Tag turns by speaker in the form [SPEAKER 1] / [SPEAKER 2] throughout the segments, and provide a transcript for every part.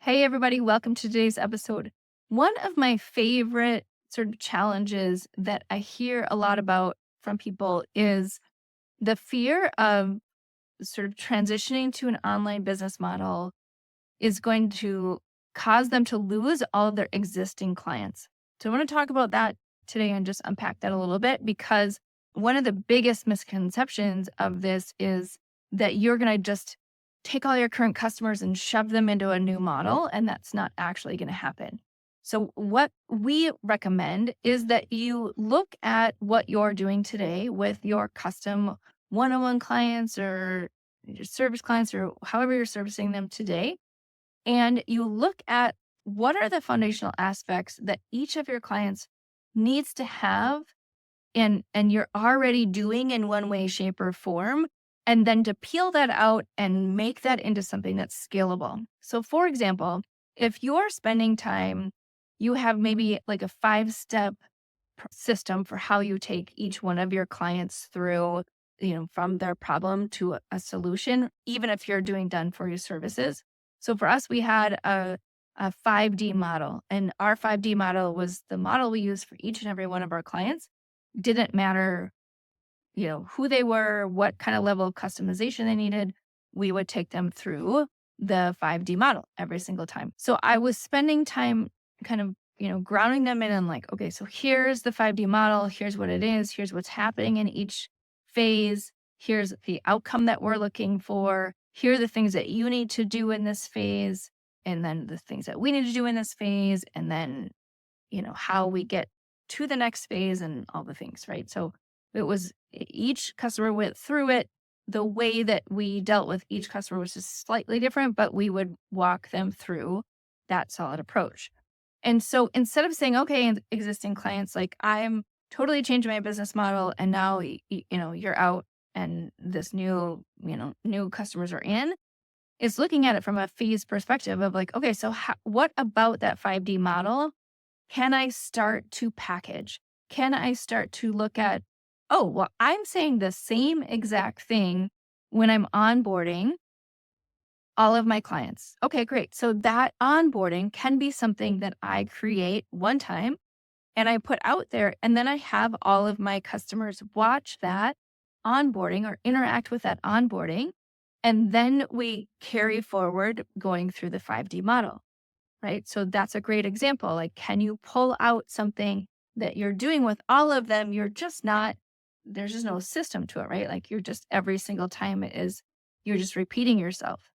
[SPEAKER 1] Hey, everybody, welcome to today's episode. One of my favorite sort of challenges that I hear a lot about from people is the fear of sort of transitioning to an online business model is going to cause them to lose all of their existing clients. So, I want to talk about that today and just unpack that a little bit because one of the biggest misconceptions of this is that you're going to just take all your current customers and shove them into a new model, and that's not actually going to happen. So, what we recommend is that you look at what you're doing today with your custom one on one clients or your service clients or however you're servicing them today and you look at what are the foundational aspects that each of your clients needs to have and you're already doing in one way, shape, or form, and then to peel that out and make that into something that's scalable. So for example, if you're spending time, you have maybe like a 5-step system for how you take each one of your clients through, from their problem to a solution, even if you're doing done for you services. So for us, we had a 5D model, and our 5D model was the model we used for each and every one of our clients. Didn't matter, who they were, what kind of level of customization they needed. We would take them through the 5D model every single time. So I was spending time kind of, grounding them in and like, okay, so here's the 5D model. Here's what it is. Here's what's happening in each phase. Here's the outcome that we're looking for. Here are the things that you need to do in this phase. And then the things that we need to do in this phase. And then, how we get to the next phase and all the things, right? So it was each customer went through it. The way that we dealt with each customer was just slightly different, but we would walk them through that solid approach. And so instead of saying, okay, existing clients, like I'm totally changing my business model and now, you're out and this new customers are in, is looking at it from a phase perspective of like, okay, so what about that 5D model can I start to package? Can I start to look at, oh, well, I'm saying the same exact thing when I'm onboarding all of my clients. Okay, great. So that onboarding can be something that I create one time and I put out there, and then I have all of my customers watch that onboarding or interact with that onboarding. And then we carry forward going through the 5D model, right? So that's a great example. Like, can you pull out something that you're doing with all of them? You're just not, there's just no system to it, right? Like, you're just every single time you're just repeating yourself.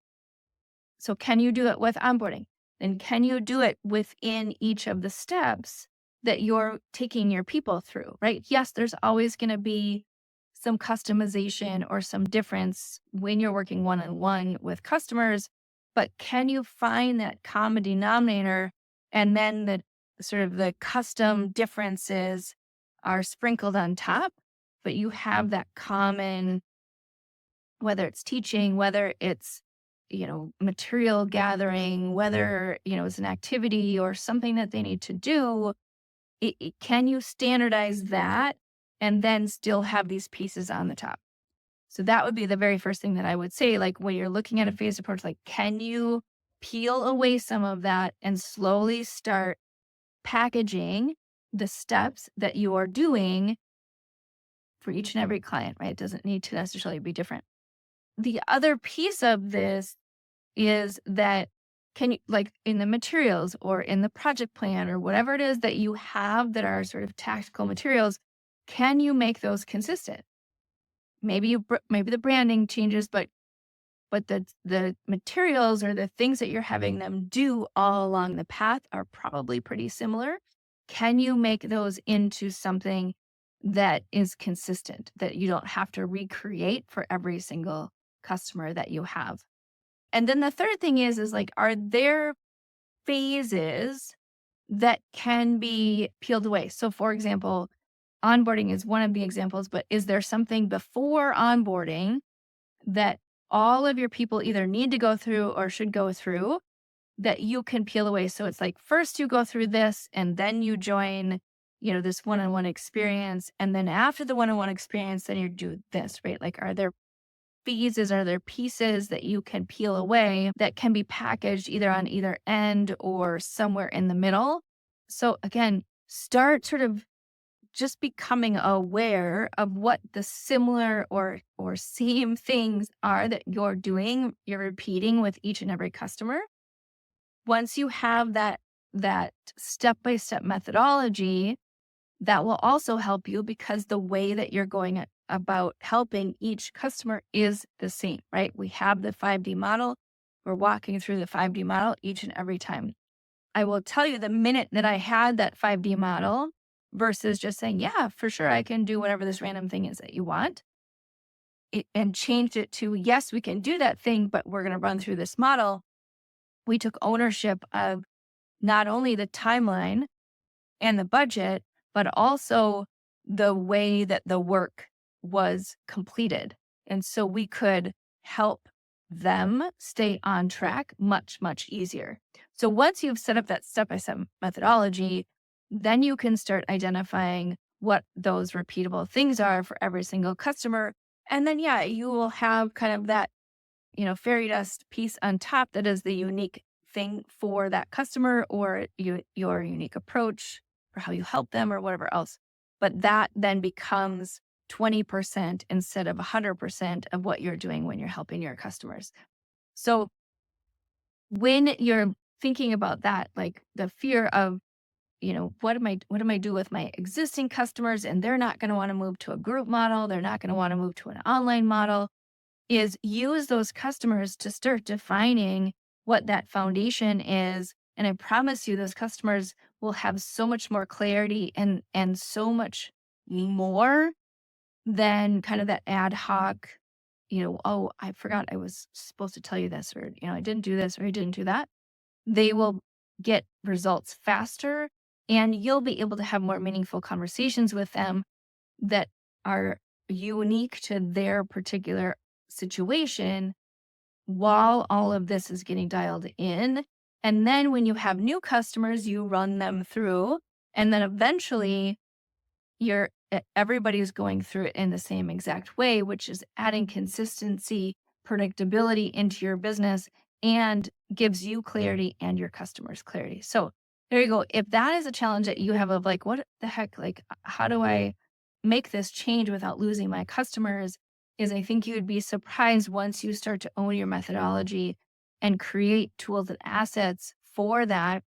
[SPEAKER 1] So, can you do it with onboarding? And can you do it within each of the steps that you're taking your people through, right? Yes, there's always going to be some customization or some difference when you're working one on one with customers, but can you find that common denominator and then the sort of the custom differences are sprinkled on top, but you have that common, whether it's teaching, whether it's material gathering, whether, it's an activity or something that they need to do, can you standardize that and then still have these pieces on the top? So that would be the very first thing that I would say, like when you're looking at a phased approach, like, can you peel away some of that and slowly start packaging the steps that you are doing for each and every client, right? It doesn't need to necessarily be different. The other piece of this is that can you, like in the materials or in the project plan or whatever it is that you have that are sort of tactical materials, can you make those consistent? Maybe maybe the branding changes, but the materials or the things that you're having them do all along the path are probably pretty similar. Can you make those into something that is consistent, that you don't have to recreate for every single customer that you have? And then the third thing is like, are there phases that can be peeled away? So for example, onboarding is one of the examples, but is there something before onboarding that all of your people either need to go through or should go through that you can peel away? So it's like, first you go through this and then you join, this one-on-one experience. And then after the one-on-one experience, then you do this, right? Like, are there phases? Are there pieces that you can peel away that can be packaged either on either end or somewhere in the middle? So again, start sort of just becoming aware of what the similar or same things are that you're repeating with each and every customer. Once you have that step-by-step methodology, that will also help you because the way that you're going about helping each customer is the same, right? We have the 5D model. We're walking through the 5D model each and every time. I will tell you the minute that I had that 5D model versus just saying, yeah, for sure, I can do whatever this random thing is that you want, and changed it to, yes, we can do that thing, but we're going to run through this model. We took ownership of not only the timeline and the budget, but also the way that the work was completed. And so we could help them stay on track much, much easier. So once you've set up that step-by-step methodology, then you can start identifying what those repeatable things are for every single customer. And then, yeah, you will have kind of that, fairy dust piece on top that is the unique thing for that customer or your unique approach for how you help them or whatever else. But that then becomes 20% instead of 100% of what you're doing when you're helping your customers. So when you're thinking about that, like the fear of, what am I do with my existing customers and they're not going to want to move to a group model, they're not going to want to move to an online model, is use those customers to start defining what that foundation is. And I promise you, those customers will have so much more clarity and so much more than kind of that ad hoc, oh, I forgot I was supposed to tell you this, or, I didn't do this, or I didn't do that. They will get results faster, and you'll be able to have more meaningful conversations with them that are unique to their particular situation while all of this is getting dialed in. And then when you have new customers, you run them through, and then eventually everybody's going through it in the same exact way, which is adding consistency, predictability into your business, and gives you clarity and your customers clarity. So there you go. If that is a challenge that you have of like, what the heck, like, how do I make this change without losing my customers? Is I think you'd be surprised once you start to own your methodology and create tools and assets for that,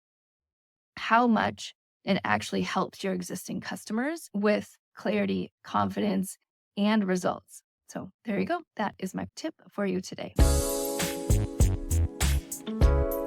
[SPEAKER 1] how much it actually helps your existing customers with clarity, confidence, and results. So there you go. That is my tip for you today.